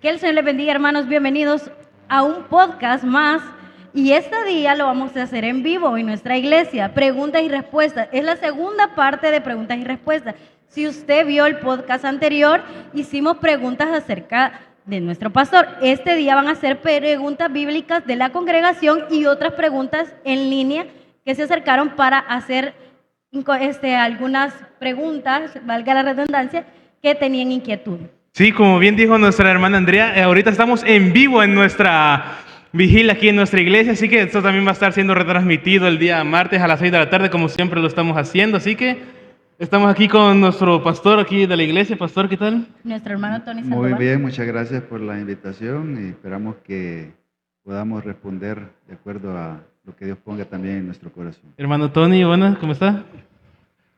Que el Señor les bendiga, hermanos. Bienvenidos a un podcast más. Y este día lo vamos a hacer en vivo en nuestra iglesia. Preguntas y respuestas. Es la segunda parte de preguntas y respuestas. Si usted vio el podcast anterior, hicimos preguntas acerca de nuestro pastor. Este día van a ser preguntas bíblicas de la congregación y otras preguntas en línea que se acercaron para hacer algunas preguntas, valga la redundancia, que tenían inquietud. Sí, como bien dijo nuestra hermana Andrea, ahorita estamos en vivo en nuestra vigilia aquí en nuestra iglesia, así que esto también va a estar siendo retransmitido el día martes a las 6 de la tarde, como siempre lo estamos haciendo. Así que estamos aquí con nuestro pastor aquí de la iglesia. Pastor, ¿qué tal? Nuestro hermano Tony Sandoval. Muy bien, muchas gracias por la invitación y esperamos que podamos responder de acuerdo a lo que Dios ponga también en nuestro corazón. Hermano Tony, buenas, ¿cómo está?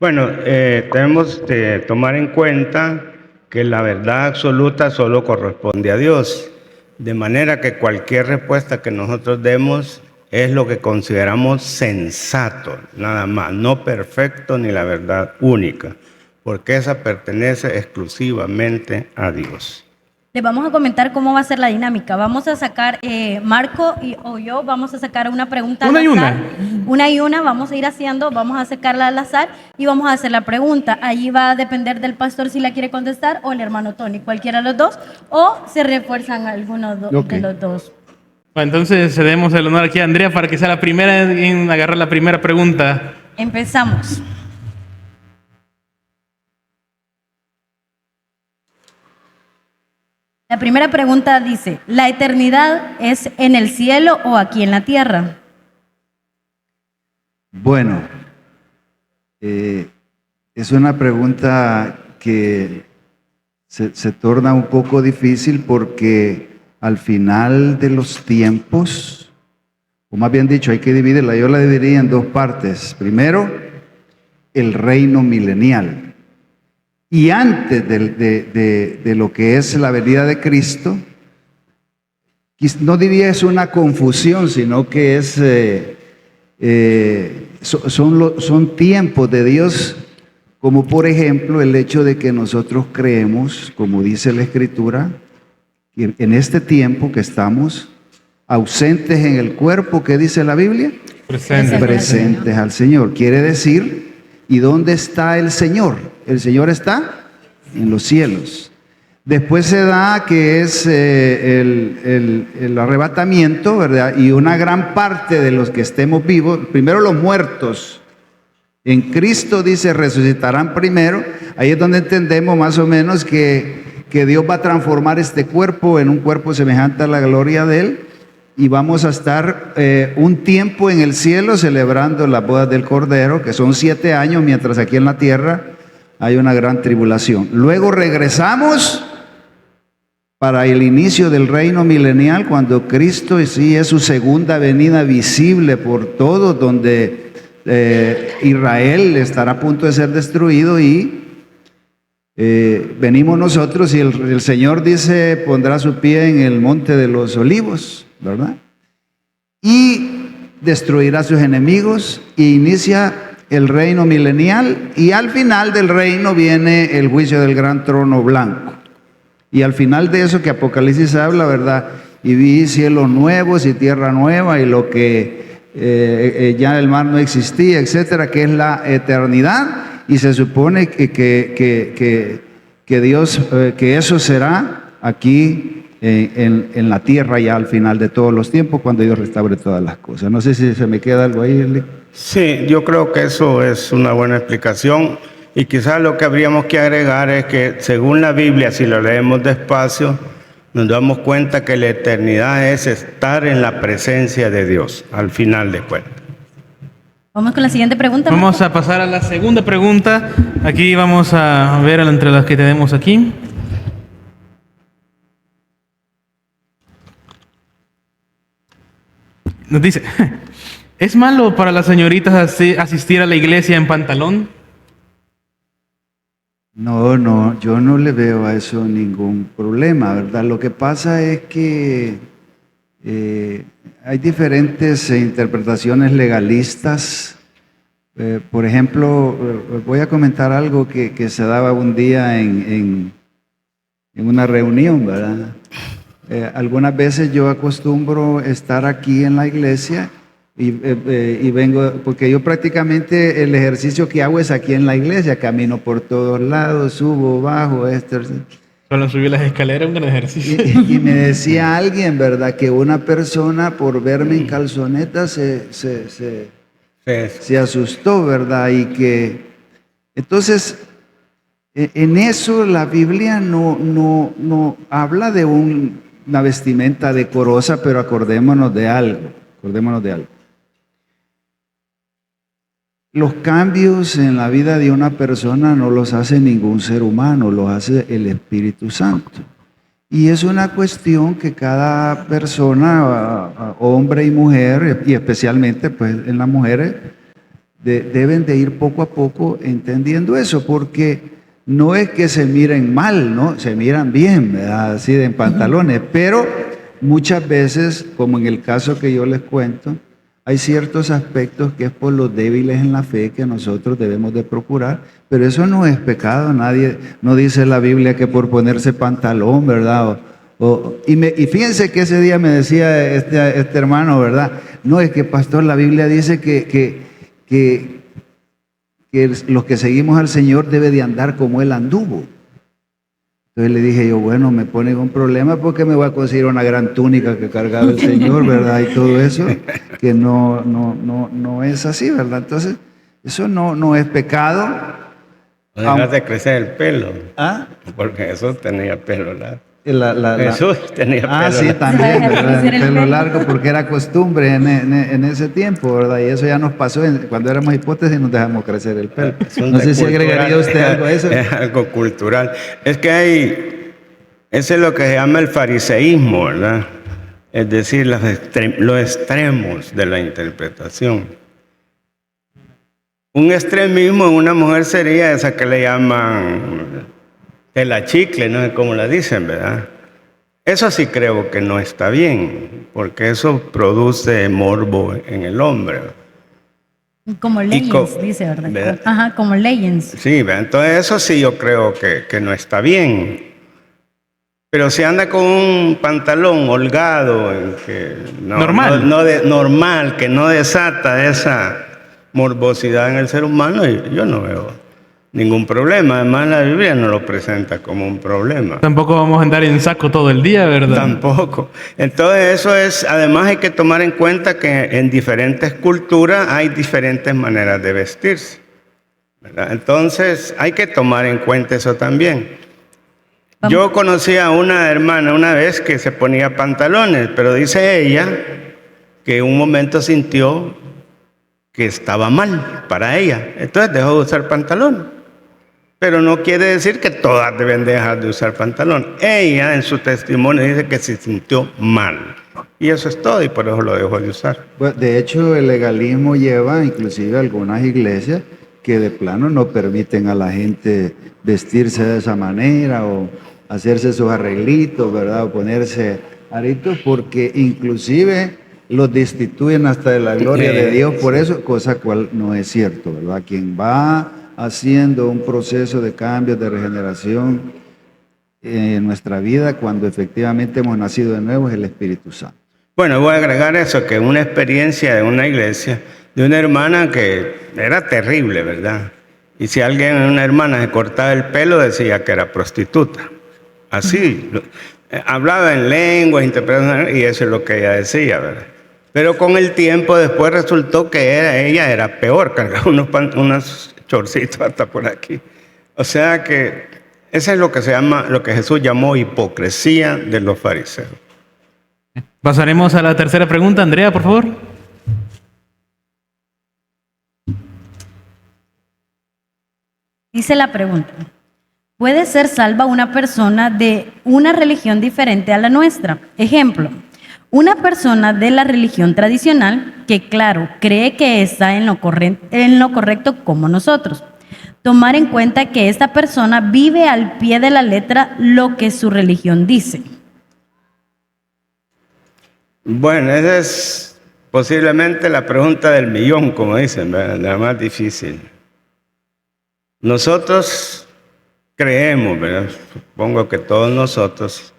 Bueno, tenemos que tomar en cuenta que la verdad absoluta solo corresponde a Dios, de manera que cualquier respuesta que nosotros demos es lo que consideramos sensato, nada más, no perfecto ni la verdad única, porque esa pertenece exclusivamente a Dios. Les vamos a comentar cómo va a ser la dinámica. Vamos a sacar, Marco o yo, vamos a sacar una pregunta al azar. Una y una, vamos a ir haciendo, vamos a sacarla al azar y vamos a hacer la pregunta. Allí va a depender del pastor si la quiere contestar o el hermano Tony, cualquiera de los dos, o se refuerzan algunos de los dos. Bueno, entonces cedemos el honor aquí a Andrea para que sea la primera en agarrar la primera pregunta. Empezamos. La primera pregunta dice, ¿la eternidad es en el cielo o aquí en la tierra? Bueno, es una pregunta que se torna un poco difícil porque al final de los tiempos, o más bien dicho, hay que dividirla, yo la dividiría en dos partes. Primero, el reino milenial. Y antes de lo que es la venida de Cristo, no diría es una confusión, sino que es, son tiempos de Dios, como por ejemplo el hecho de que nosotros creemos, como dice la Escritura, que en este tiempo que estamos ausentes en el cuerpo, ¿qué dice la Biblia? Presentes al Señor. Quiere decir, ¿y dónde está el Señor? El Señor está en los cielos. Después se da que es el arrebatamiento, ¿verdad? Y una gran parte de los que estemos vivos, primero los muertos, en Cristo dice resucitarán primero. Ahí es donde entendemos más o menos que Dios va a transformar este cuerpo en un cuerpo semejante a la gloria de Él. Y vamos a estar un tiempo en el cielo celebrando las bodas del Cordero, que son 7 años, mientras aquí en la tierra hay una gran tribulación. Luego regresamos para el inicio del reino milenial, cuando Cristo sí es su segunda venida visible por todos, donde Israel estará a punto de ser destruido y venimos nosotros y el Señor dice, pondrá su pie en el monte de los olivos, ¿verdad? Y destruirá a sus enemigos e inicia el reino milenial, y al final del reino viene el juicio del gran trono blanco. Y al final de eso que Apocalipsis habla, ¿verdad? Y vi cielos nuevos y tierra nueva y lo que ya el mar no existía, etcétera, que es la eternidad. Y se supone que Dios, que eso será aquí en la tierra ya al final de todos los tiempos, cuando Dios restaure todas las cosas. No sé si se me queda algo ahí, Eli. Sí, yo creo que eso es una buena explicación y quizás lo que habríamos que agregar es que según la Biblia, si lo leemos despacio, nos damos cuenta que la eternidad es estar en la presencia de Dios, al final de cuentas. Vamos con la siguiente pregunta. Vamos a pasar a la segunda pregunta. Aquí vamos a ver entre las que tenemos aquí. Nos dice, ¿es malo para las señoritas asistir a la iglesia en pantalón? No, yo no le veo a eso ningún problema, ¿verdad? Lo que pasa es que hay diferentes interpretaciones legalistas. Por ejemplo, voy a comentar algo que se daba un día en una reunión, ¿verdad? Algunas veces yo acostumbro estar aquí en la iglesia y vengo, porque yo prácticamente el ejercicio que hago es aquí en la iglesia, camino por todos lados, subo, bajo, Solo subir las escaleras, un gran ejercicio. Y me decía alguien, ¿verdad? Que una persona por verme en calzonetas se asustó, ¿verdad? Y que entonces en eso la Biblia no habla de una vestimenta decorosa, pero acordémonos de algo. Los cambios en la vida de una persona no los hace ningún ser humano, los hace el Espíritu Santo. Y es una cuestión que cada persona, hombre y mujer, y especialmente pues en las mujeres, deben de ir poco a poco entendiendo eso, porque no es que se miren mal, ¿no? Se miran bien, ¿verdad? Así de en pantalones, pero muchas veces, como en el caso que yo les cuento, hay ciertos aspectos que es por los débiles en la fe que nosotros debemos de procurar, pero eso no es pecado. Nadie, no dice la Biblia que por ponerse pantalón, ¿verdad? Y fíjense que ese día me decía este hermano, ¿verdad? No, es que pastor, la Biblia dice que los que seguimos al Señor debe de andar como Él anduvo. Entonces le dije yo, bueno, me pone un problema porque me voy a conseguir una gran túnica que cargaba el Señor, ¿verdad? Y todo eso, que no es así, ¿verdad? Entonces, eso no es pecado. No dejas de crecer el pelo. ¿Ah? Porque Jesús tenía pelo largo. Jesús tenía pelo largo. sí, también, ¿verdad? El pelo largo, porque era costumbre en ese tiempo, ¿verdad? Y eso ya nos pasó cuando éramos hipótesis y nos dejamos crecer el pelo. No sé si agregaría usted algo a eso. Es algo cultural. Es que ese es lo que se llama el fariseísmo, ¿verdad? Es decir, los extremos de la interpretación. Un extremismo en una mujer sería esa que le llaman tela chicle, no sé cómo la dicen, ¿verdad? Eso sí creo que no está bien, porque eso produce morbo en el hombre. Como legends, dice, ¿verdad? ¿verdad? Ajá, como legends. Sí, ¿verdad? Entonces eso sí yo creo que no está bien. Pero si anda con un pantalón holgado, Normal. normal, que no desata esa morbosidad en el ser humano, yo no veo ningún problema. Además, la Biblia no lo presenta como un problema. Tampoco vamos a andar en saco todo el día, ¿verdad? Tampoco. Entonces, eso es, además hay que tomar en cuenta que en diferentes culturas hay diferentes maneras de vestirse, ¿verdad? Entonces, hay que tomar en cuenta eso también. Yo conocí a una hermana una vez que se ponía pantalones, pero dice ella que en un momento sintió que estaba mal para ella. Entonces dejó de usar pantalón. Pero no quiere decir que todas deben dejar de usar pantalón. Ella en su testimonio dice que se sintió mal. Y eso es todo, y por eso lo dejó de usar. Pues, de hecho, el legalismo lleva inclusive algunas iglesias que de plano no permiten a la gente vestirse de esa manera o hacerse sus arreglitos, ¿verdad? O ponerse aritos, porque inclusive los destituyen hasta de la gloria de Dios por eso, cosa cual no es cierto, ¿verdad? Quien va haciendo un proceso de cambio, de regeneración en nuestra vida, cuando efectivamente hemos nacido de nuevo, es el Espíritu Santo. Bueno, voy a agregar eso, que una experiencia de una iglesia, de una hermana que era terrible, ¿verdad? Y si alguien, una hermana, se cortaba el pelo, decía que era prostituta. Así, hablaba en lenguas, interpretación, y eso es lo que ella decía, ¿verdad? Pero con el tiempo después resultó que ella era peor, cargaba unos chorcitos hasta por aquí. O sea que eso es lo que se llama, lo que Jesús llamó hipocresía de los fariseos. Pasaremos a la tercera pregunta. Andrea, por favor. Dice la pregunta: ¿puede ser salva una persona de una religión diferente a la nuestra? Ejemplo, una persona de la religión tradicional que, claro, cree que está en lo correcto como nosotros. Tomar en cuenta que esta persona vive al pie de la letra lo que su religión dice. Bueno, esa es posiblemente la pregunta del millón, como dicen, ¿verdad? La más difícil. Nosotros creemos, ¿verdad? Supongo que todos nosotros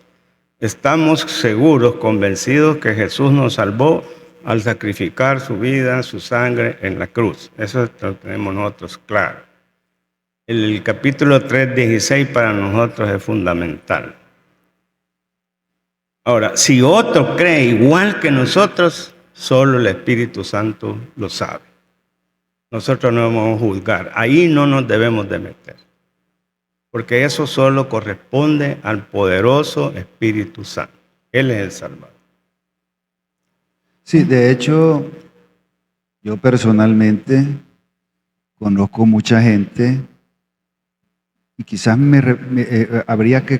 Estamos seguros, convencidos que Jesús nos salvó al sacrificar su vida, su sangre en la cruz. Eso lo tenemos nosotros claro. El capítulo 3:16 para nosotros es fundamental. Ahora, si otro cree igual que nosotros, solo el Espíritu Santo lo sabe. Nosotros no vamos a juzgar. Ahí no nos debemos de meter. Porque eso solo corresponde al poderoso Espíritu Santo. Él es el Salvador. Sí, de hecho, yo personalmente conozco mucha gente y quizás habría que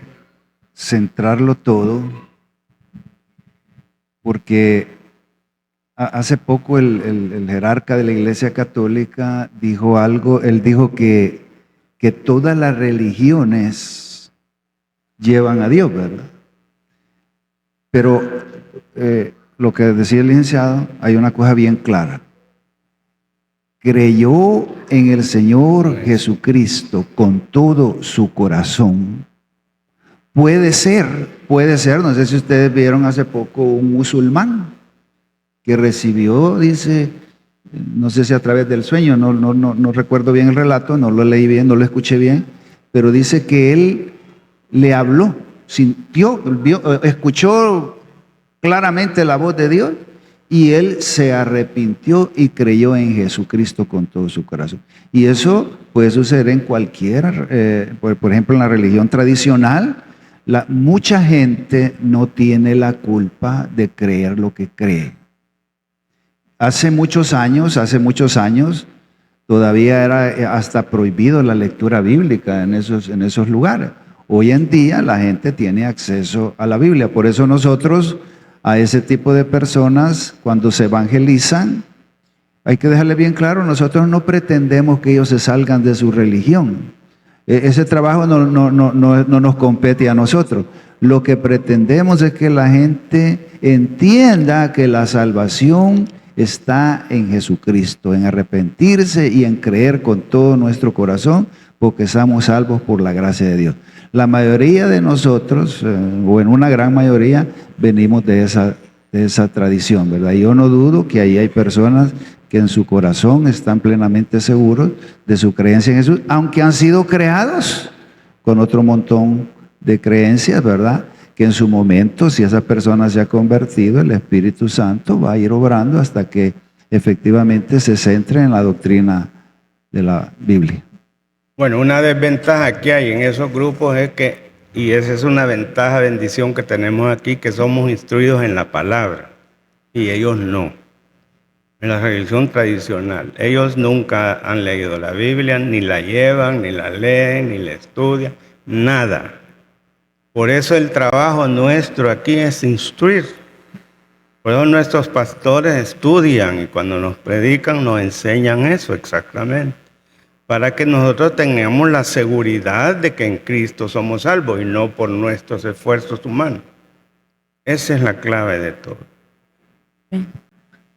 centrarlo todo, porque hace poco el jerarca de la Iglesia Católica dijo algo. Él dijo que todas las religiones llevan a Dios, ¿verdad? Pero lo que decía el licenciado, hay una cosa bien clara. Creyó en el Señor Jesucristo con todo su corazón. Puede ser, no sé si ustedes vieron hace poco un musulmán que recibió, dice, no sé si a través del sueño, no recuerdo bien el relato, no lo leí bien, no lo escuché bien, pero dice que él le habló, sintió, escuchó claramente la voz de Dios y él se arrepintió y creyó en Jesucristo con todo su corazón. Y eso puede suceder en cualquiera, por ejemplo en la religión tradicional, mucha gente no tiene la culpa de creer lo que cree. Hace muchos años, todavía era hasta prohibido la lectura bíblica en esos lugares. Hoy en día la gente tiene acceso a la Biblia. Por eso nosotros, a ese tipo de personas, cuando se evangelizan, hay que dejarle bien claro, nosotros no pretendemos que ellos se salgan de su religión. Ese trabajo no nos compete a nosotros. Lo que pretendemos es que la gente entienda que la salvación está en Jesucristo, en arrepentirse y en creer con todo nuestro corazón, porque somos salvos por la gracia de Dios. La mayoría de nosotros, o en una gran mayoría, venimos de esa tradición, ¿verdad? Y yo no dudo que ahí hay personas que en su corazón están plenamente seguros de su creencia en Jesús, aunque han sido creados con otro montón de creencias, ¿verdad? Que en su momento, si esa persona se ha convertido, el Espíritu Santo va a ir obrando hasta que efectivamente se centre en la doctrina de la Biblia. Bueno, una desventaja que hay en esos grupos es que, y esa es una ventaja, bendición que tenemos aquí, que somos instruidos en la palabra, y ellos no. En la religión tradicional, ellos nunca han leído la Biblia, ni la llevan, ni la leen, ni la estudian, nada. Por eso el trabajo nuestro aquí es instruir. Por eso nuestros pastores estudian y cuando nos predican nos enseñan eso exactamente. Para que nosotros tengamos la seguridad de que en Cristo somos salvos y no por nuestros esfuerzos humanos. Esa es la clave de todo.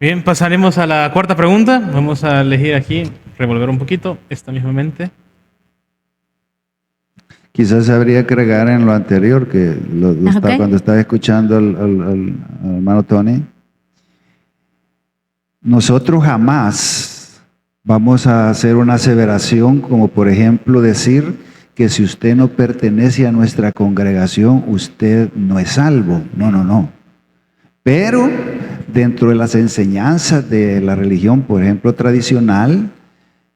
Bien, pasaremos a la cuarta pregunta. Vamos a elegir aquí, revolver un poquito esta mismamente. Quizás habría que agregar en lo anterior, que cuando estaba escuchando al hermano Tony, nosotros jamás vamos a hacer una aseveración como por ejemplo decir que si usted no pertenece a nuestra congregación, usted no es salvo. No. Pero dentro de las enseñanzas de la religión, por ejemplo, tradicional,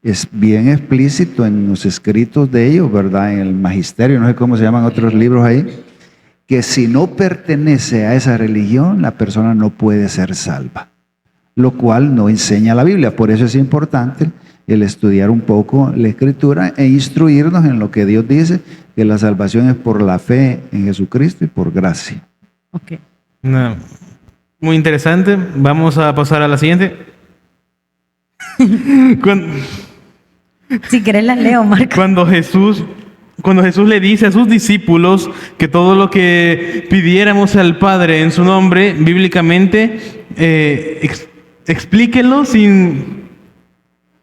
es bien explícito en los escritos de ellos, ¿verdad? En el magisterio, no sé cómo se llaman otros libros ahí, que si no pertenece a esa religión, la persona no puede ser salva, lo cual no enseña la Biblia. Por eso es importante el estudiar un poco la Escritura e instruirnos en lo que Dios dice, que la salvación es por la fe en Jesucristo y por gracia. Ok. No. Muy interesante. Vamos a pasar a la siguiente. Si querés las leo, Marco. Cuando Jesús le dice a sus discípulos que todo lo que pidiéramos al Padre en su nombre, bíblicamente, explíquelo sin...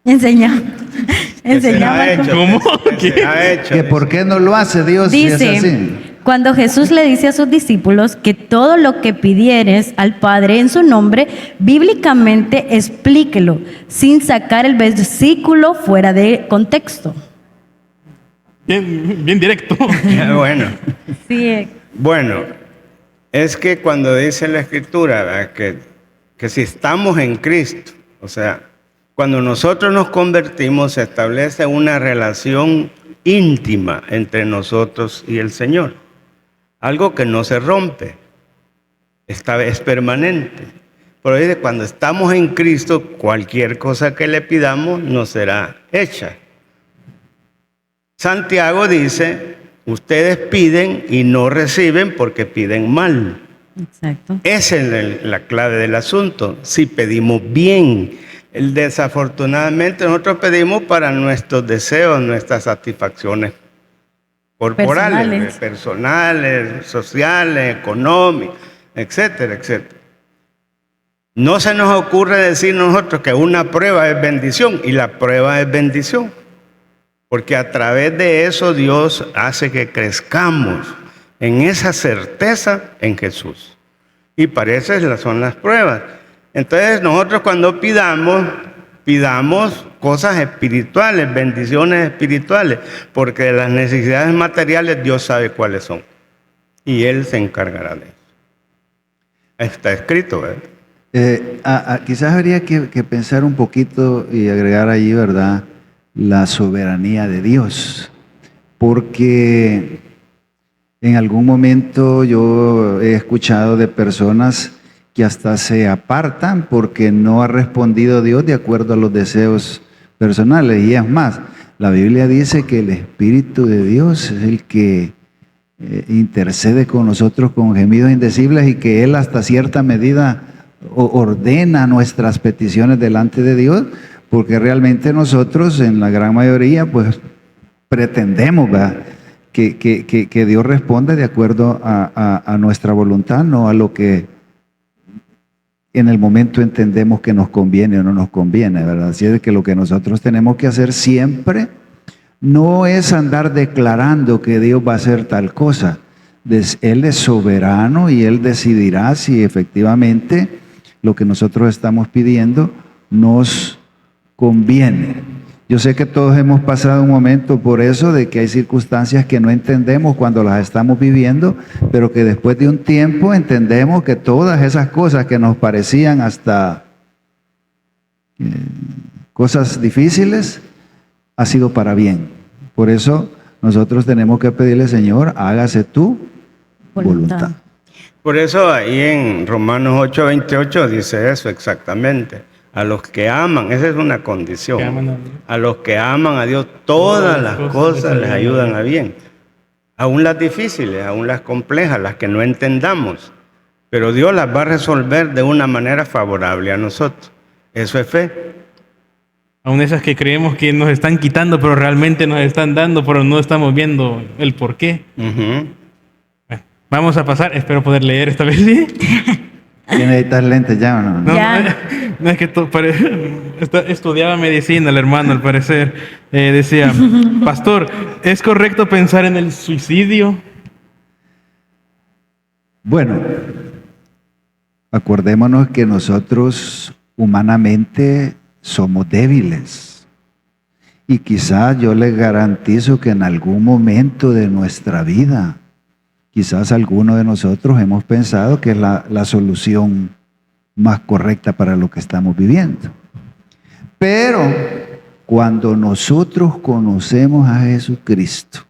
Enseña, Marco. ¿Cómo? Que por qué no lo hace Dios si es Dice, así. Cuando Jesús le dice a sus discípulos que todo lo que pidieres al Padre en su nombre, bíblicamente explíquelo, sin sacar el versículo fuera de contexto. Bien directo. Bueno, Sí, bueno, es que cuando dice la Escritura, ¿verdad?, que si estamos en Cristo, o sea, cuando nosotros nos convertimos, se establece una relación íntima entre nosotros y el Señor. Algo que no se rompe, es permanente. Por eso cuando estamos en Cristo, cualquier cosa que le pidamos nos será hecha. Santiago dice, ustedes piden y no reciben porque piden mal. exacto. Esa es la clave del asunto, si pedimos bien. Desafortunadamente nosotros pedimos para nuestros deseos, nuestras satisfacciones corporales, personales, sociales, económicas, etcétera, etcétera. No se nos ocurre decir nosotros que una prueba es bendición, y la prueba es bendición, porque a través de eso Dios hace que crezcamos en esa certeza en Jesús. Y para eso son las pruebas. Entonces nosotros cuando pidamos cosas espirituales, bendiciones espirituales, porque de las necesidades materiales Dios sabe cuáles son. Y Él se encargará de eso. Está escrito, ¿verdad? Quizás habría que pensar un poquito y agregar allí, ¿verdad?, la soberanía de Dios. Porque en algún momento yo he escuchado de personas que hasta se apartan porque no ha respondido Dios de acuerdo a los deseos personales. Y es más, la Biblia dice que el Espíritu de Dios es el que intercede con nosotros con gemidos indecibles, y que Él hasta cierta medida ordena nuestras peticiones delante de Dios, porque realmente nosotros en la gran mayoría pues pretendemos, ¿verdad?, que Dios responda de acuerdo a nuestra voluntad, no a lo que en el momento entendemos que nos conviene o no nos conviene, ¿verdad? Así es que lo que nosotros tenemos que hacer siempre no es andar declarando que Dios va a hacer tal cosa. Él es soberano y Él decidirá si efectivamente lo que nosotros estamos pidiendo nos conviene. Yo sé que todos hemos pasado un momento por eso, de que hay circunstancias que no entendemos cuando las estamos viviendo, pero que después de un tiempo entendemos que todas esas cosas que nos parecían hasta cosas difíciles, ha sido para bien. Por eso nosotros tenemos que pedirle, Señor, hágase tu voluntad. Por eso ahí en Romanos 8:28 dice eso exactamente. A los que aman, esa es una condición. A los que aman a Dios, todas las cosas les ayudan a bien. Aún las difíciles, aún las complejas, las que no entendamos. Pero Dios las va a resolver de una manera favorable a nosotros. Eso es fe. Aún esas que creemos que nos están quitando, pero realmente nos están dando, pero no estamos viendo el por qué. Bueno, vamos a pasar, espero poder leer esta vez, ¿sí? ¿Necesitas lentes ya o no? No es que estudiaba medicina el hermano, al parecer. Decía, pastor, ¿es correcto pensar en el suicidio? Bueno, acordémonos que nosotros humanamente somos débiles. Y quizás yo les garantizo que en algún momento de nuestra vida, quizás alguno de nosotros hemos pensado que es la solución más correcta para lo que estamos viviendo. Pero cuando nosotros conocemos a Jesucristo,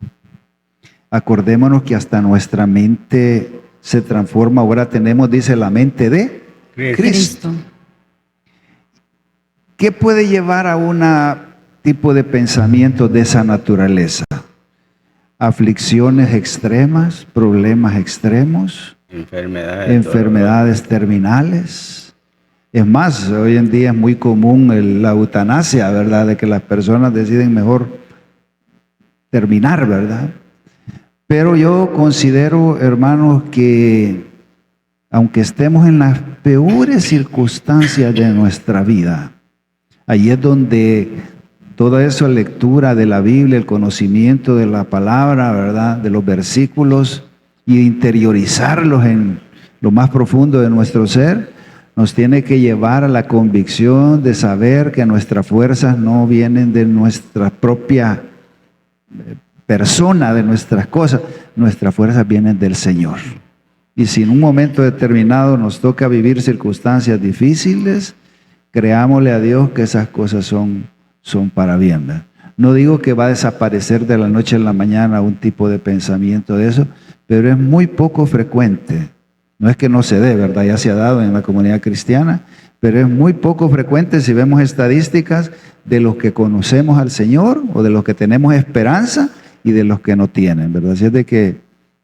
acordémonos que hasta nuestra mente se transforma. Ahora tenemos, dice, la mente de Cristo. ¿Qué puede llevar a un tipo de pensamiento de esa naturaleza? Aflicciones extremas, problemas extremos, enfermedades terminales. Es más, hoy en día es muy común la eutanasia, ¿verdad? De que las personas deciden mejor terminar, ¿verdad? Pero yo considero, hermanos, que aunque estemos en las peores circunstancias de nuestra vida, allí es donde toda esa lectura de la Biblia, el conocimiento de la palabra, ¿verdad?, de los versículos, y interiorizarlos en lo más profundo de nuestro ser, nos tiene que llevar a la convicción de saber que nuestras fuerzas no vienen de nuestra propia persona, de nuestras cosas, nuestras fuerzas vienen del Señor. Y si en un momento determinado nos toca vivir circunstancias difíciles, creámosle a Dios que esas cosas son para bien, ¿verdad? No digo que va a desaparecer de la noche a la mañana un tipo de pensamiento de eso, pero es muy poco frecuente. No es que no se dé, ¿verdad? Ya se ha dado en la comunidad cristiana, pero es muy poco frecuente si vemos estadísticas de los que conocemos al Señor o de los que tenemos esperanza y de los que no tienen, ¿verdad? Así es de que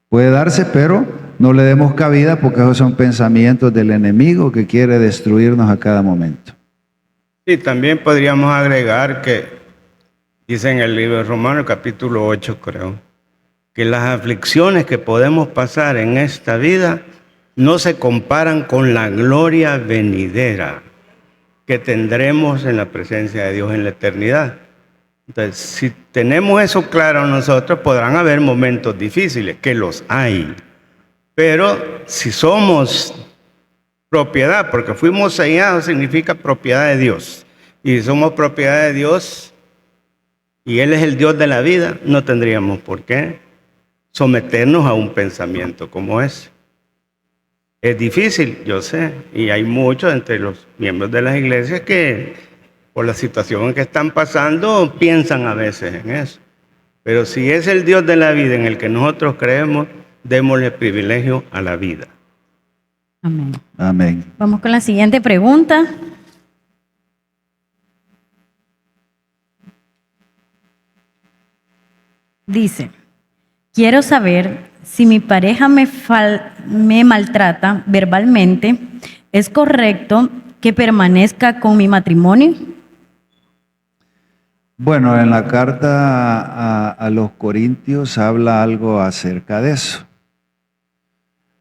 puede darse, pero no le demos cabida porque esos son pensamientos del enemigo que quiere destruirnos a cada momento. Y también podríamos agregar que dice en el libro de Romanos, capítulo 8, creo, que las aflicciones que podemos pasar en esta vida no se comparan con la gloria venidera que tendremos en la presencia de Dios en la eternidad. Entonces, si tenemos eso claro nosotros, podrán haber momentos difíciles, que los hay. Pero si somos propiedad, porque fuimos sellados, significa propiedad de Dios. Y si somos propiedad de Dios, y Él es el Dios de la vida, no tendríamos por qué someternos a un pensamiento como ese. Es difícil, yo sé, y hay muchos entre los miembros de las iglesias que por la situación en que están pasando piensan a veces en eso. Pero si es el Dios de la vida en el que nosotros creemos, démosle privilegio a la vida. Amén. Amén. Vamos con la siguiente pregunta. Dice, quiero saber si mi pareja me maltrata verbalmente, ¿es correcto que permanezca con mi matrimonio? Bueno, en la carta a los Corintios habla algo acerca de eso.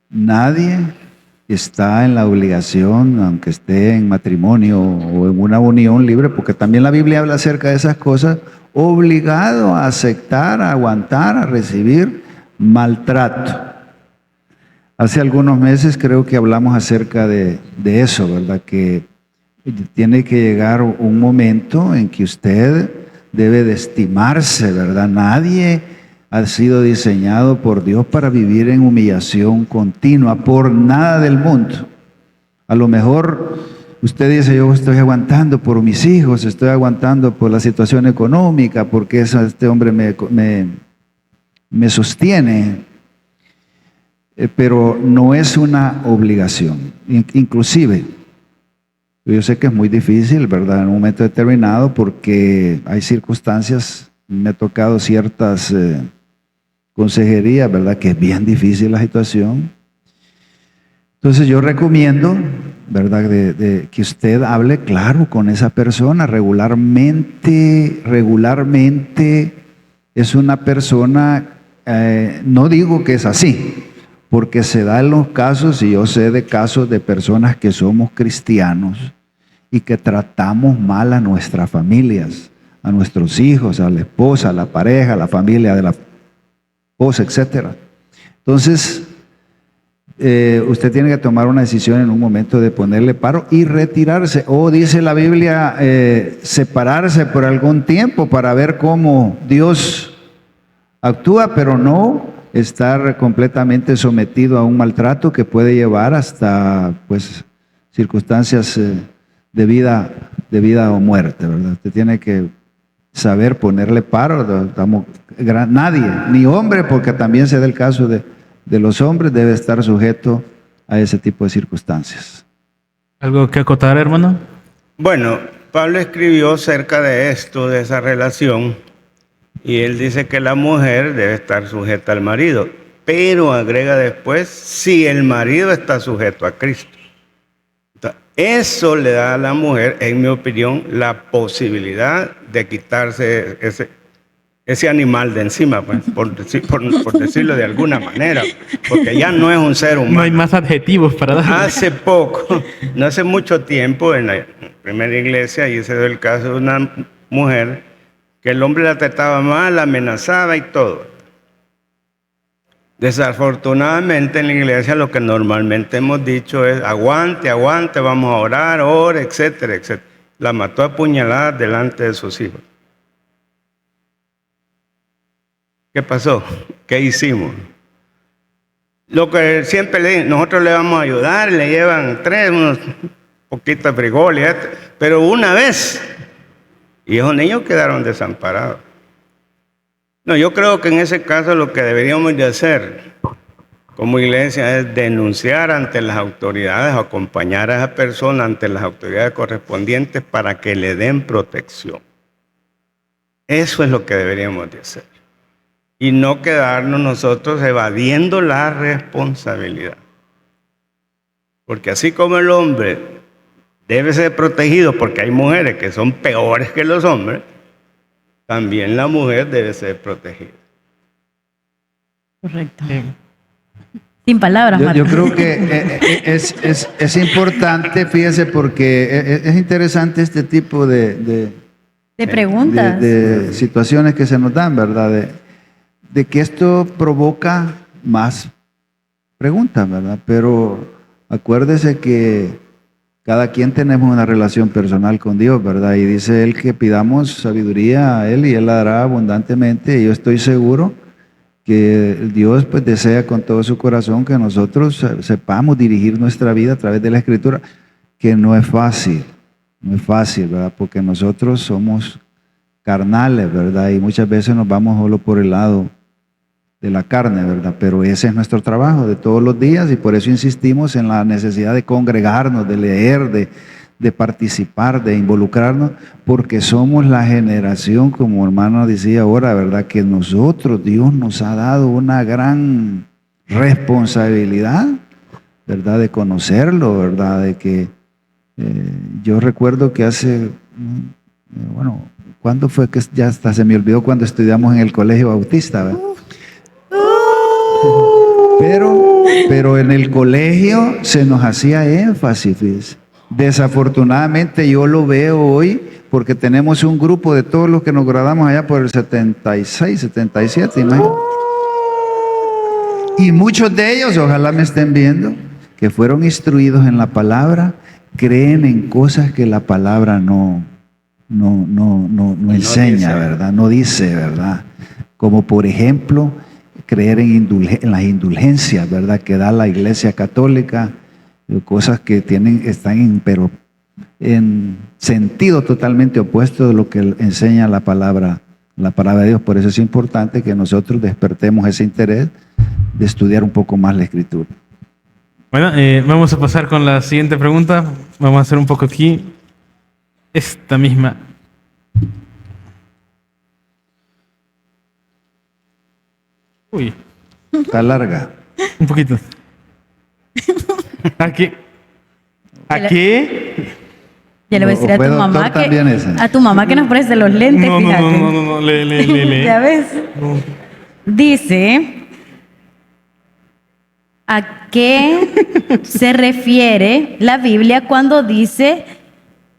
Nadie está en la obligación, aunque esté en matrimonio o en una unión libre, porque también la Biblia habla acerca de esas cosas, obligado a aceptar, a aguantar, a recibir maltrato. Hace algunos meses creo que hablamos acerca de eso, ¿verdad? Que tiene que llegar un momento en que usted debe de estimarse, ¿verdad? Nadie ha sido diseñado por Dios para vivir en humillación continua, por nada del mundo. A lo mejor usted dice, yo estoy aguantando por mis hijos, estoy aguantando por la situación económica, porque este hombre me sostiene, pero no es una obligación. Inclusive, yo sé que es muy difícil, ¿verdad? En un momento determinado, porque hay circunstancias, me ha tocado ciertas consejerías, ¿verdad? Que es bien difícil la situación. Entonces yo recomiendo, ¿verdad? De que usted hable claro con esa persona regularmente es una persona, no digo que es así, porque se da en los casos, y yo sé de casos de personas que somos cristianos y que tratamos mal a nuestras familias, a nuestros hijos, a la esposa, a la pareja, a la familia de la esposa, etc. Entonces, usted tiene que tomar una decisión en un momento de ponerle paro y retirarse. O dice la Biblia, separarse por algún tiempo para ver cómo Dios actúa, pero no estar completamente sometido a un maltrato que puede llevar hasta pues circunstancias de vida o muerte, ¿verdad? Usted tiene que saber ponerle paro. Nadie, ni hombre, porque también se da el caso de los hombres, debe estar sujeto a ese tipo de circunstancias. ¿Algo que acotar, hermano? Bueno, Pablo escribió acerca de esto, de esa relación, y él dice que la mujer debe estar sujeta al marido, pero agrega después, si el marido está sujeto a Cristo. Entonces, eso le da a la mujer, en mi opinión, la posibilidad de quitarse ese animal de encima, pues, por decirlo de alguna manera, porque ya no es un ser humano. No hay más adjetivos para dar. Hace poco, no hace mucho tiempo, en la primera iglesia, y se dio el caso de una mujer que el hombre la trataba mal, la amenazaba y todo. Desafortunadamente en la iglesia lo que normalmente hemos dicho es aguante, aguante, vamos a orar, ore, etcétera, etcétera. La mató a puñaladas delante de sus hijos. ¿Qué pasó? ¿Qué hicimos? Lo que siempre le dije, nosotros le vamos a ayudar, le llevan unos poquitos de frijoles, pero una vez, y esos niños quedaron desamparados. No, yo creo que en ese caso lo que deberíamos de hacer como iglesia es denunciar ante las autoridades o acompañar a esa persona ante las autoridades correspondientes para que le den protección. Eso es lo que deberíamos de hacer. Y no quedarnos nosotros evadiendo la responsabilidad. Porque así como el hombre debe ser protegido porque hay mujeres que son peores que los hombres, también la mujer debe ser protegida. Correcto. Sin palabras, Yo Marco. creo que es importante, fíjese, porque es interesante este tipo De preguntas. de situaciones que se nos dan, ¿verdad? De que esto provoca más preguntas, ¿verdad? Pero acuérdese que cada quien tenemos una relación personal con Dios, ¿verdad? Y dice Él que pidamos sabiduría a Él y Él la dará abundantemente. Y yo estoy seguro que Dios pues desea con todo su corazón que nosotros sepamos dirigir nuestra vida a través de la Escritura, que no es fácil, ¿verdad? Porque nosotros somos carnales, ¿verdad? Y muchas veces nos vamos solo por el lado de la carne, ¿verdad? Pero ese es nuestro trabajo de todos los días y por eso insistimos en la necesidad de congregarnos, de leer, de participar, de involucrarnos, porque somos la generación, como hermano decía ahora, ¿verdad? Que nosotros, Dios nos ha dado una gran responsabilidad, ¿verdad? De conocerlo, ¿verdad? De que yo recuerdo que hace, bueno, ¿cuándo fue que ya hasta se me olvidó cuando estudiamos en el colegio bautista, ¿verdad? Pero en el colegio se nos hacía énfasis, fíjese. Desafortunadamente yo lo veo hoy porque tenemos un grupo de todos los que nos graduamos allá por el 76, 77, imagínate. Y muchos de ellos, ojalá me estén viendo, que fueron instruidos en la palabra, creen en cosas que la palabra no enseña, dice, ¿verdad? No dice, ¿verdad? Como por ejemplo, creer en las indulgencias, ¿verdad? Que da la Iglesia Católica, cosas que están en sentido totalmente opuesto de lo que enseña la palabra de Dios. Por eso es importante que nosotros despertemos ese interés de estudiar un poco más la Escritura. Bueno, vamos a pasar con la siguiente pregunta. Vamos a hacer un poco aquí esta misma. Uy, Está larga. un poquito. Aquí. Aquí. Ya le voy a decir ¿O a fue tu doctor mamá también ese? a tu mamá que nos preste los lentes, No, fíjate. no, lee. ¿Ya ves? No. Dice, ¿a qué se refiere la Biblia cuando dice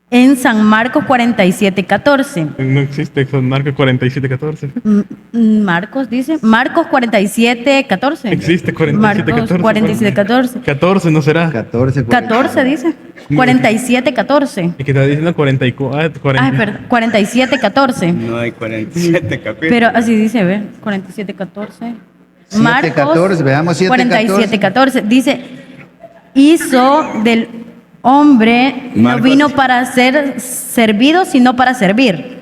en San Marcos 47:14? No existe San Marcos 47:14. Marcos dice, Marcos 47:14. Existe Marcos 47:14. 47:14. 14 no será. 14, 14 dice. 47:14. Es que está diciendo 44. 40. Ay, perdón, 47:14. No hay 47 capítulos. Pero así dice, ve, 47:14. 7:14, veamos 7:14. 47:14. Dice, hizo del hombre, no Marcos. vino para ser servido, sino para servir.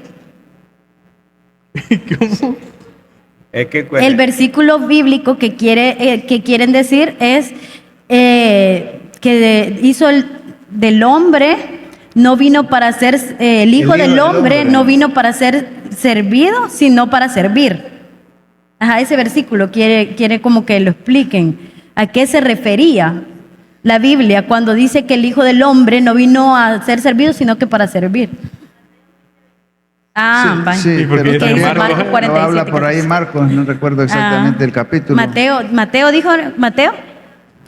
¿Cómo? Es que El versículo bíblico que quieren decir es que hizo del hombre, no vino para ser, el hijo del hombre no vino para ser servido, sino para servir. Ajá, ese versículo quiere como que lo expliquen. ¿A qué se refería la Biblia cuando dice que el hijo del hombre no vino a ser servido, sino que para servir? Ah, vaya. Sí, Sí, porque pero dice también Marcos no 47, habla por ahí Marcos, no recuerdo exactamente el capítulo. Mateo dijo, Mateo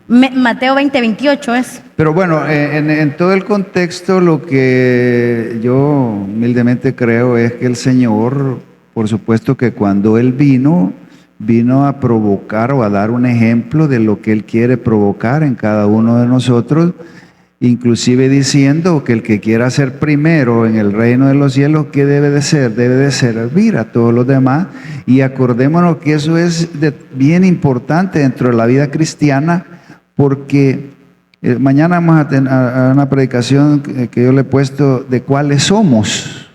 20:28 es. Pero bueno, en todo el contexto lo que yo humildemente creo es que el Señor, por supuesto que cuando Él vino, vino a provocar o a dar un ejemplo de lo que Él quiere provocar en cada uno de nosotros, inclusive diciendo que el que quiera ser primero en el reino de los cielos, ¿qué debe de ser? Debe de servir a todos los demás. Y acordémonos que eso es bien importante dentro de la vida cristiana, porque mañana vamos a tener una predicación que yo le he puesto de cuáles somos,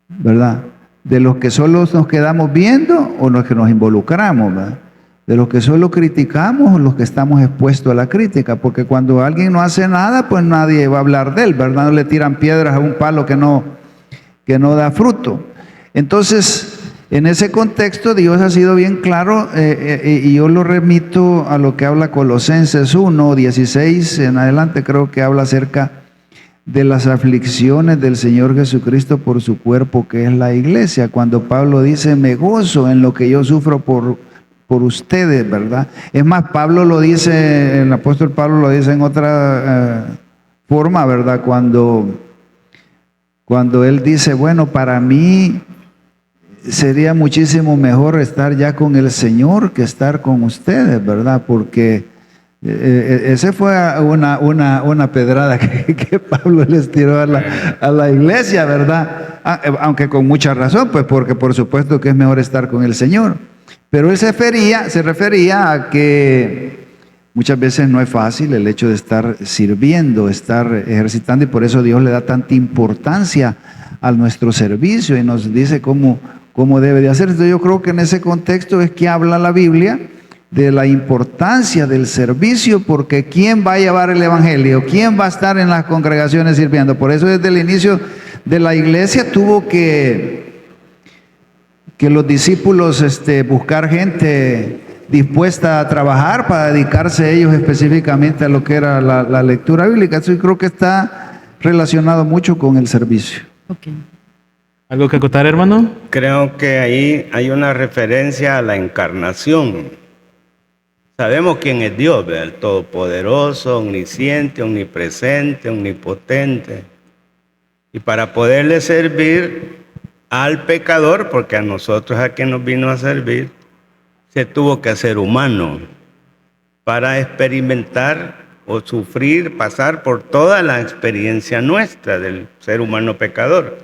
¿verdad? De los que solo nos quedamos viendo o los que nos involucramos, ¿verdad? De los que solo criticamos o los que estamos expuestos a la crítica, porque cuando alguien no hace nada, pues nadie va a hablar de él, ¿verdad? No le tiran piedras a un palo que no da fruto. Entonces, en ese contexto, Dios ha sido bien claro, y yo lo remito a lo que habla Colosenses 1, 16 en adelante, creo que habla acerca de las aflicciones del Señor Jesucristo por su cuerpo, que es la iglesia. Cuando Pablo dice, me gozo en lo que yo sufro por ustedes, ¿verdad? Es más, Pablo lo dice, el apóstol Pablo lo dice en otra forma, ¿verdad? Cuando él dice, bueno, para mí sería muchísimo mejor estar ya con el Señor que estar con ustedes, ¿verdad? Porque ese fue una pedrada que Pablo les tiró a la iglesia, ¿verdad? Aunque con mucha razón, pues porque por supuesto que es mejor estar con el Señor. Pero él se refería a que muchas veces no es fácil el hecho de estar sirviendo, estar ejercitando, y por eso Dios le da tanta importancia a nuestro servicio y nos dice cómo debe de hacer. Entonces yo creo que en ese contexto es que habla la Biblia de la importancia del servicio, porque ¿quién va a llevar el evangelio? ¿Quién va a estar en las congregaciones sirviendo? Por eso desde el inicio de la iglesia tuvo que los discípulos buscar gente dispuesta a trabajar para dedicarse ellos específicamente a lo que era la lectura bíblica. Eso yo creo que está relacionado mucho con el servicio. Okay. ¿Algo que acotar, hermano? Creo que ahí hay una referencia a la encarnación. Sabemos quién es Dios, ¿verdad? El Todopoderoso, omnisciente, omnipresente, omnipotente. Y para poderle servir al pecador, porque a nosotros a quien nos vino a servir, se tuvo que hacer humano para experimentar o sufrir, pasar por toda la experiencia nuestra del ser humano pecador.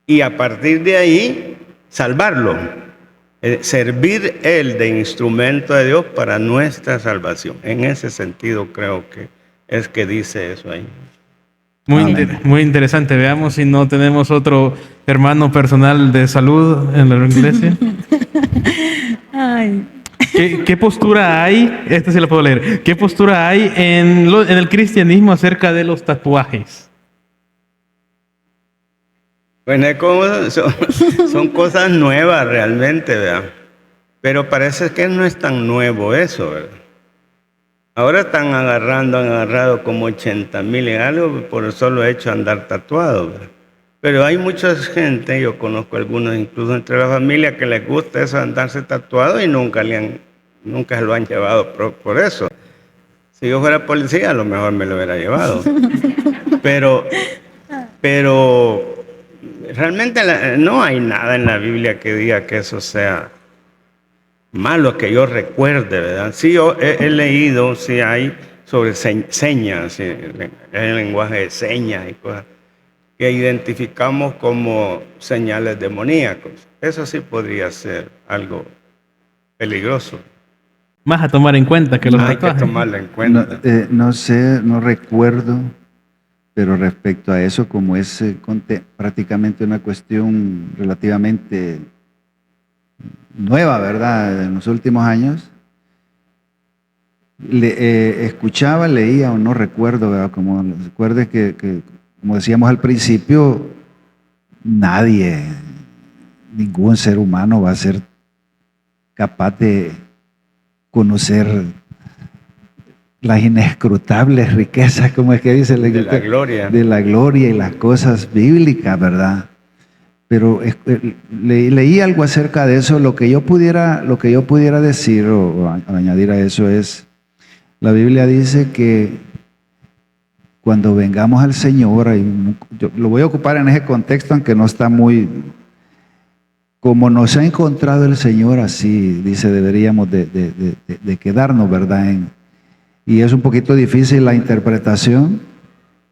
Y a partir de ahí, salvarlo, servir él de instrumento de Dios para nuestra salvación. En ese sentido creo que es que dice eso ahí. Muy interesante. Veamos si no tenemos otro hermano personal de salud en la iglesia. Ay. ¿Qué postura hay? Esta sí la puedo leer. ¿Qué postura hay en el cristianismo acerca de los tatuajes? Bueno, son cosas nuevas realmente, ¿verdad? Pero parece que no es tan nuevo eso, ¿verdad? Ahora están han agarrado como 80,000 y algo por el solo hecho de andar tatuado, ¿verdad? Pero hay mucha gente, yo conozco algunos incluso entre la familia, que les gusta eso de andarse tatuado y nunca se lo han llevado por eso. Si yo fuera policía, a lo mejor me lo hubiera llevado. Pero realmente no hay nada en la Biblia que diga que eso sea malo, que yo recuerde, ¿verdad? Sí, yo he leído, sí hay sobre señas, el lenguaje de señas y cosas que identificamos como señales demoníacos. Eso sí podría ser algo peligroso. Más a tomar en cuenta que los tatuajes. Hay que tomarlo en cuenta. No sé, no recuerdo, pero respecto a eso, como es prácticamente una cuestión relativamente nueva, ¿verdad? En los últimos años, escuchaba, leía o no recuerdo, ¿verdad? Como recuerde que como decíamos al principio, ningún ser humano va a ser capaz de conocer las inescrutables riquezas, como es que dice de la gloria. De la gloria y las cosas bíblicas, ¿verdad? Pero leí algo acerca de eso. Lo que yo pudiera decir o añadir a eso es, la Biblia dice que cuando vengamos al Señor, yo lo voy a ocupar en ese contexto, aunque no está muy como nos ha encontrado el Señor, así, dice, deberíamos de quedarnos, ¿verdad? Y es un poquito difícil la interpretación,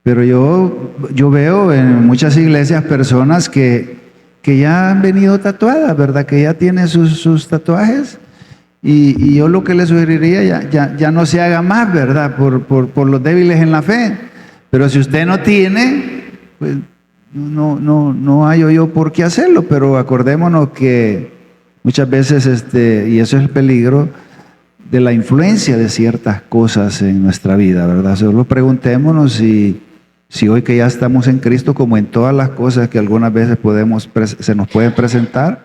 pero yo veo en muchas iglesias personas que ya han venido tatuadas, ¿verdad? Que ya tienen sus tatuajes. Y yo lo que le sugeriría, ya no se haga más, ¿verdad? Por los débiles en la fe. Pero si usted no tiene, pues no hallo yo por qué hacerlo. Pero acordémonos que muchas veces, y eso es el peligro de la influencia de ciertas cosas en nuestra vida, ¿verdad? Solo preguntémonos si hoy que ya estamos en Cristo, como en todas las cosas que algunas veces se nos pueden presentar,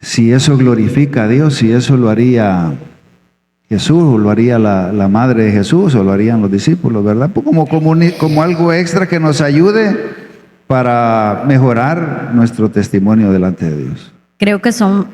si eso glorifica a Dios, si eso lo haría Jesús, o lo haría la madre de Jesús, o lo harían los discípulos, ¿verdad? Pues como algo extra que nos ayude para mejorar nuestro testimonio delante de Dios. Creo que son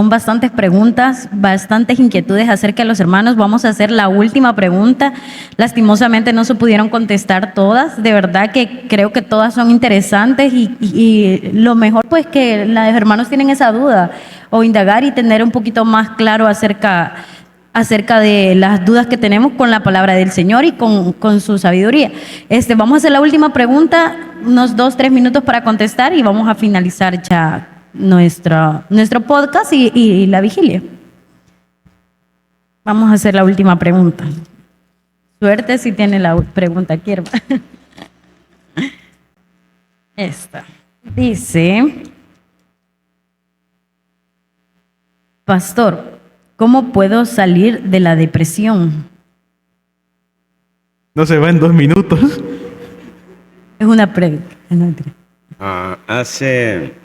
bastantes preguntas, bastantes inquietudes acerca de los hermanos. Vamos a hacer la última pregunta. Lastimosamente no se pudieron contestar todas. De verdad que creo que todas son interesantes y lo mejor pues que los hermanos tienen esa duda o indagar y tener un poquito más claro acerca de las dudas que tenemos con la palabra del Señor y con su sabiduría. Vamos a hacer la última pregunta, unos 2-3 minutos para contestar y vamos a finalizar ya nuestro podcast y la vigilia. Vamos a hacer la última pregunta. Suerte si tiene la pregunta aquí, hermano. Esta dice: Pastor, ¿cómo puedo salir de la depresión? No se va en 2 minutos. Es una pregunta. Hace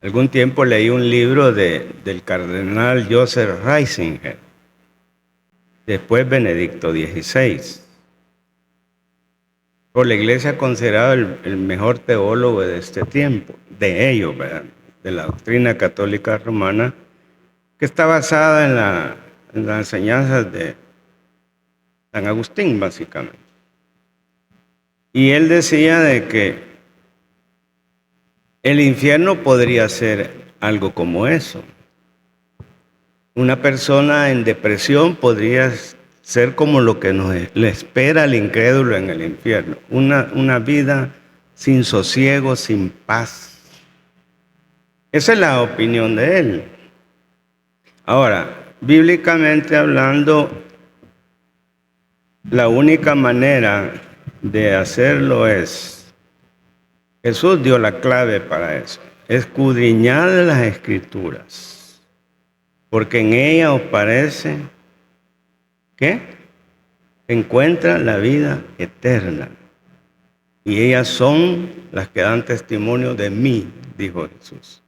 algún tiempo leí un libro del cardenal Joseph Ratzinger, después Benedicto XVI. Por la iglesia considerado el mejor teólogo de este tiempo, de ellos, ¿verdad? De la doctrina católica romana, que está basada en las enseñanzas de San Agustín, básicamente. Y él decía de que el infierno podría ser algo como eso. Una persona en depresión podría ser como lo que le espera al incrédulo en el infierno. Una vida sin sosiego, sin paz. Esa es la opinión de él. Ahora, bíblicamente hablando, la única manera de hacerlo es, Jesús dio la clave para eso, escudriñad las Escrituras, porque en ellas os parece que encuentra la vida eterna, y ellas son las que dan testimonio de mí, dijo Jesús.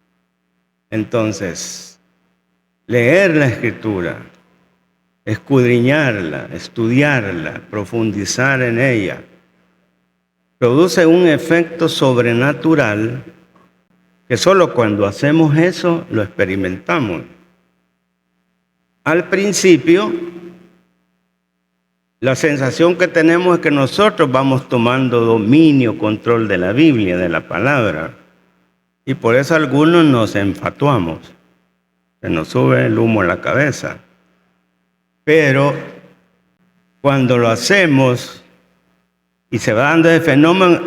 Entonces, leer la Escritura, escudriñarla, estudiarla, profundizar en ella, produce un efecto sobrenatural que solo cuando hacemos eso lo experimentamos. Al principio, la sensación que tenemos es que nosotros vamos tomando dominio, control de la Biblia, de la palabra, y por eso algunos nos enfatuamos, se nos sube el humo a la cabeza. Pero cuando lo hacemos y se va dando ese fenómeno,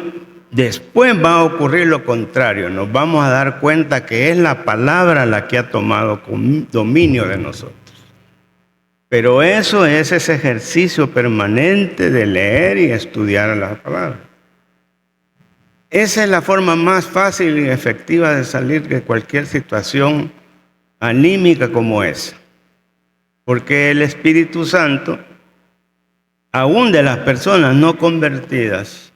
después va a ocurrir lo contrario. Nos vamos a dar cuenta que es la palabra la que ha tomado dominio de nosotros. Pero eso es ese ejercicio permanente de leer y estudiar la palabra. Esa es la forma más fácil y efectiva de salir de cualquier situación anímica como esa. Porque el Espíritu Santo, aún de las personas no convertidas,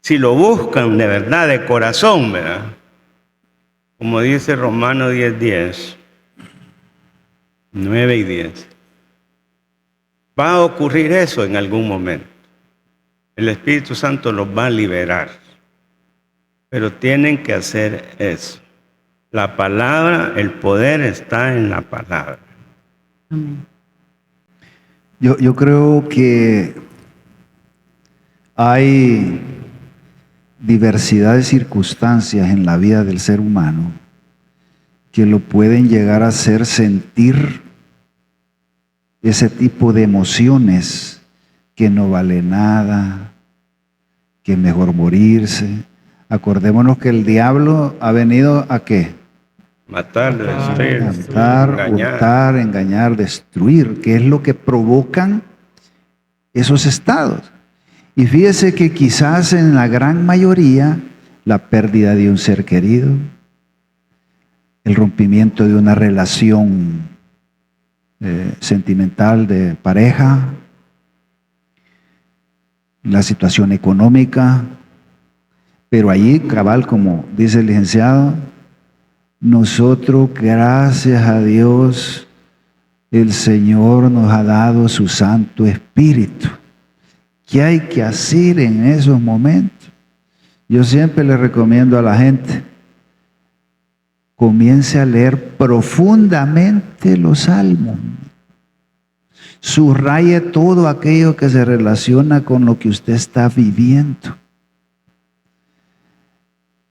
si lo buscan de verdad, de corazón, ¿verdad? Como dice Romanos 10:10, 9 y 10, va a ocurrir eso en algún momento. El Espíritu Santo los va a liberar, pero tienen que hacer eso. La palabra, el poder está en la palabra. Amén. Yo creo que hay diversidad de circunstancias en la vida del ser humano que lo pueden llegar a hacer sentir ese tipo de emociones, que no vale nada, que es mejor morirse. Acordémonos que el diablo ha venido ¿a qué? Matar, destruir, Matar, engañar. hurtar, engañar, destruir, que es lo que provocan esos estados. Y fíjese que quizás en la gran mayoría, la pérdida de un ser querido, el rompimiento de una relación sentimental de pareja, la situación económica, pero allí, cabal, como dice el licenciado, nosotros, gracias a Dios, el Señor nos ha dado su Santo Espíritu. ¿Qué hay que hacer en esos momentos? Yo siempre le recomiendo a la gente, comience a leer profundamente los salmos. Subraye todo aquello que se relaciona con lo que usted está viviendo.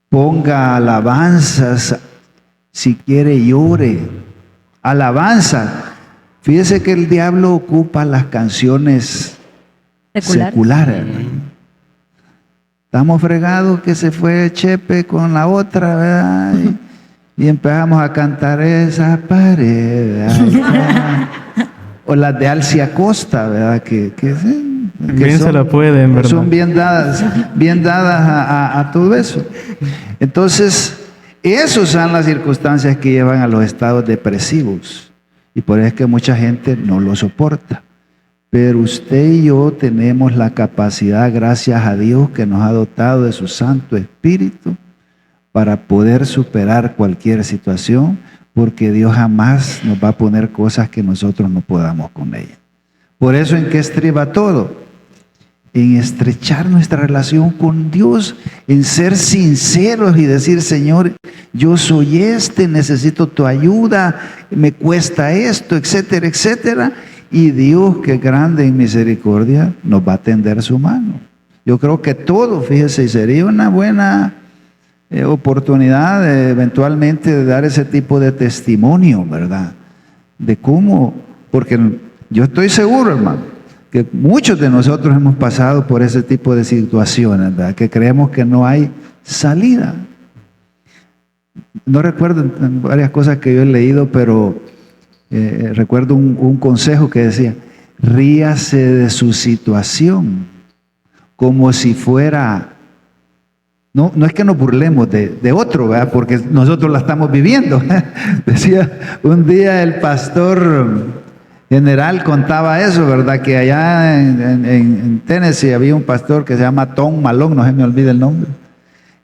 Ponga alabanzas, si quiere llore. Alabanza. Fíjese que el diablo ocupa las canciones seculares. Estamos fregados que se fue Chepe con la otra, ¿verdad? Y empezamos a cantar esa pared. O las de Alcia Costa, ¿verdad? Que Bien se la pueden, ¿verdad? Son bien dadas a todo eso. Entonces, esas son las circunstancias que llevan a los estados depresivos. Y por eso es que mucha gente no lo soporta. Pero usted y yo tenemos la capacidad, gracias a Dios, que nos ha dotado de su Santo Espíritu para poder superar cualquier situación, porque Dios jamás nos va a poner cosas que nosotros no podamos con ella. Por eso, ¿en qué estriba todo? En estrechar nuestra relación con Dios, en ser sinceros y decir, Señor, yo soy necesito tu ayuda, me cuesta esto, etcétera, etcétera. Y Dios, que es grande en misericordia, nos va a tender su mano. Yo creo que todo, fíjese, sería una buena oportunidad eventualmente de dar ese tipo de testimonio, ¿verdad? De cómo, porque yo estoy seguro, hermano, que muchos de nosotros hemos pasado por ese tipo de situaciones, ¿verdad? Que creemos que no hay salida. No recuerdo varias cosas que yo he leído, pero recuerdo un consejo que decía, ríase de su situación como si fuera... No es que nos burlemos de otro, ¿verdad? Porque nosotros la estamos viviendo. Decía un día el pastor general contaba eso, ¿verdad? Que allá en Tennessee había un pastor que se llama Tom Malone, no se me olvida el nombre,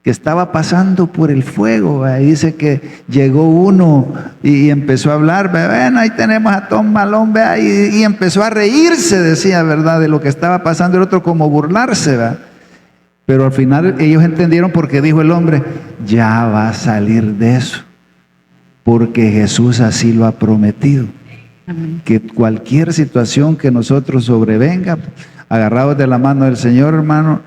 que estaba pasando por el fuego, ¿verdad? Y dice que llegó uno y empezó a hablar, ¿verdad? Bueno, ahí tenemos a Tom Malone, ¿verdad? Y empezó a reírse, decía, ¿verdad? De lo que estaba pasando, el otro como burlarse, ¿verdad? Pero al final ellos entendieron porque dijo el hombre, ya va a salir de eso, porque Jesús así lo ha prometido. Amén. Que cualquier situación que nosotros sobrevenga, agarrados de la mano del Señor, hermano,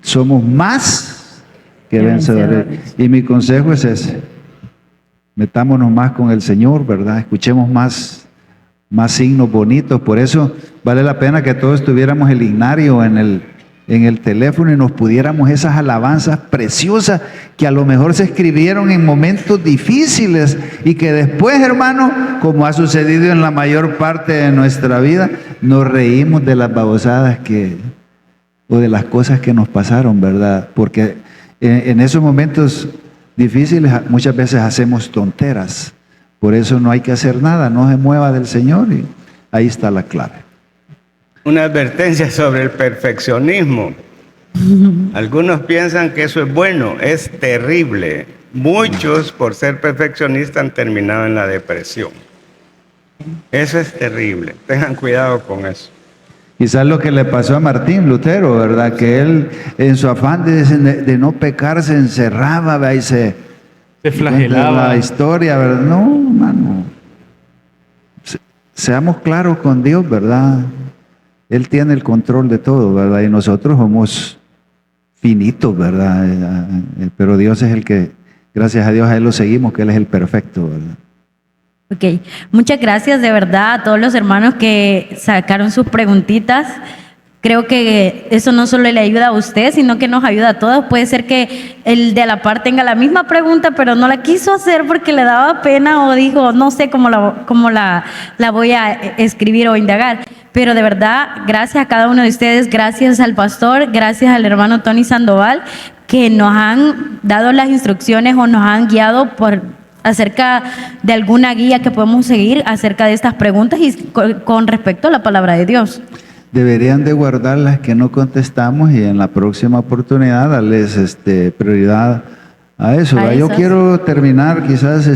somos más que vencedores. Y mi consejo es ese, metámonos más con el Señor, ¿verdad? Escuchemos más signos bonitos. Por eso vale la pena que todos tuviéramos el himnario en el teléfono y nos pudiéramos esas alabanzas preciosas que a lo mejor se escribieron en momentos difíciles y que después, hermano, como ha sucedido en la mayor parte de nuestra vida, nos reímos de las babosadas o de las cosas que nos pasaron, ¿verdad? Porque en esos momentos difíciles muchas veces hacemos tonteras. Por eso no hay que hacer nada, no se mueva del Señor y ahí está la clave. Una advertencia sobre el perfeccionismo. Algunos piensan que eso es bueno, es terrible. Muchos, por ser perfeccionistas, han terminado en la depresión. Eso es terrible. Tengan cuidado con eso. Quizás lo que le pasó a Martín Lutero, ¿verdad? Que él, en su afán de no pecar, se encerraba, ¿verdad? Y se flagelaba. La historia, ¿verdad? No, hermano. Seamos claros con Dios, ¿verdad? Él tiene el control de todo, ¿verdad? Y nosotros somos finitos, ¿verdad? Pero Dios es el que, gracias a Dios, a Él lo seguimos, que Él es el perfecto, ¿verdad? Ok, muchas gracias de verdad a todos los hermanos que sacaron sus preguntitas. Creo que eso no solo le ayuda a usted, sino que nos ayuda a todos. Puede ser que el de a la par tenga la misma pregunta, pero no la quiso hacer porque le daba pena o dijo, no sé cómo la voy a escribir o indagar. Pero de verdad, gracias a cada uno de ustedes, gracias al pastor, gracias al hermano Tony Sandoval, que nos han dado las instrucciones o nos han guiado acerca de alguna guía que podemos seguir acerca de estas preguntas y con respecto a la palabra de Dios. Deberían de guardar las que no contestamos y en la próxima oportunidad darles prioridad a eso. Yo quiero terminar quizás,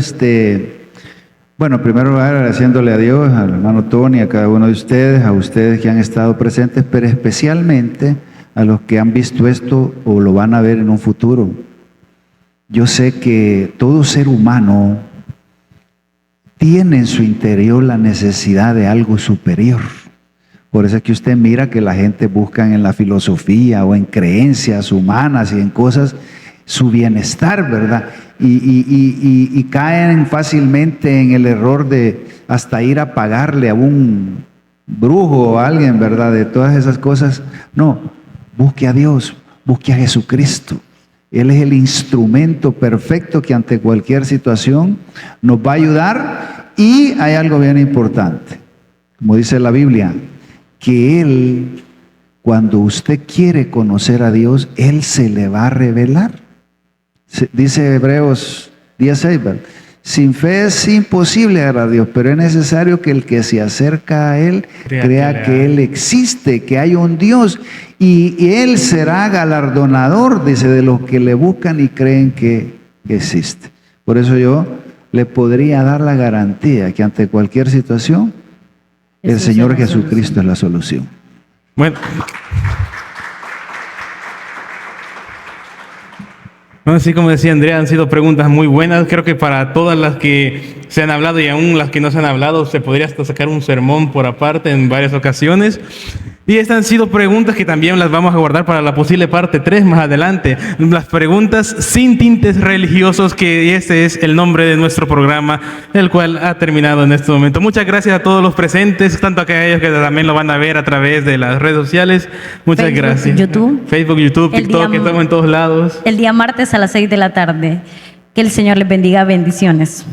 bueno, primero agradeciéndole a Dios, al hermano Tony, a cada uno de ustedes, a ustedes que han estado presentes, pero especialmente a los que han visto esto o lo van a ver en un futuro. Yo sé que todo ser humano tiene en su interior la necesidad de algo superior. Por eso es que usted mira que la gente busca en la filosofía o en creencias humanas y en cosas su bienestar, ¿verdad? Y caen fácilmente en el error de hasta ir a pagarle a un brujo o a alguien, ¿verdad? De todas esas cosas. No, busque a Dios, busque a Jesucristo. Él es el instrumento perfecto que ante cualquier situación nos va a ayudar. Y hay algo bien importante, como dice la Biblia, que Él, cuando usted quiere conocer a Dios, Él se le va a revelar. Dice Hebreos 10:6, ¿verdad? Sin fe es imposible agradar a Dios, pero es necesario que el que se acerca a Él crea que Él existe, que hay un Dios, y Él será galardonador, dice, de los que le buscan y creen que existe. Por eso yo le podría dar la garantía que ante cualquier situación, el Señor Jesucristo es la solución. Bueno, así como decía Andrea, han sido preguntas muy buenas. Creo que para todas las que se han hablado y aún las que no se han hablado, se podría hasta sacar un sermón por aparte en varias ocasiones. Y estas han sido preguntas que también las vamos a guardar para la posible parte 3 más adelante. Las preguntas sin tintes religiosos, que ese es el nombre de nuestro programa, el cual ha terminado en este momento. Muchas gracias a todos los presentes, tanto a aquellos que también lo van a ver a través de las redes sociales. Muchas gracias. Facebook, YouTube, TikTok, que estamos en todos lados. El día martes a las 6 de la tarde. Que el Señor les bendiga. Bendiciones.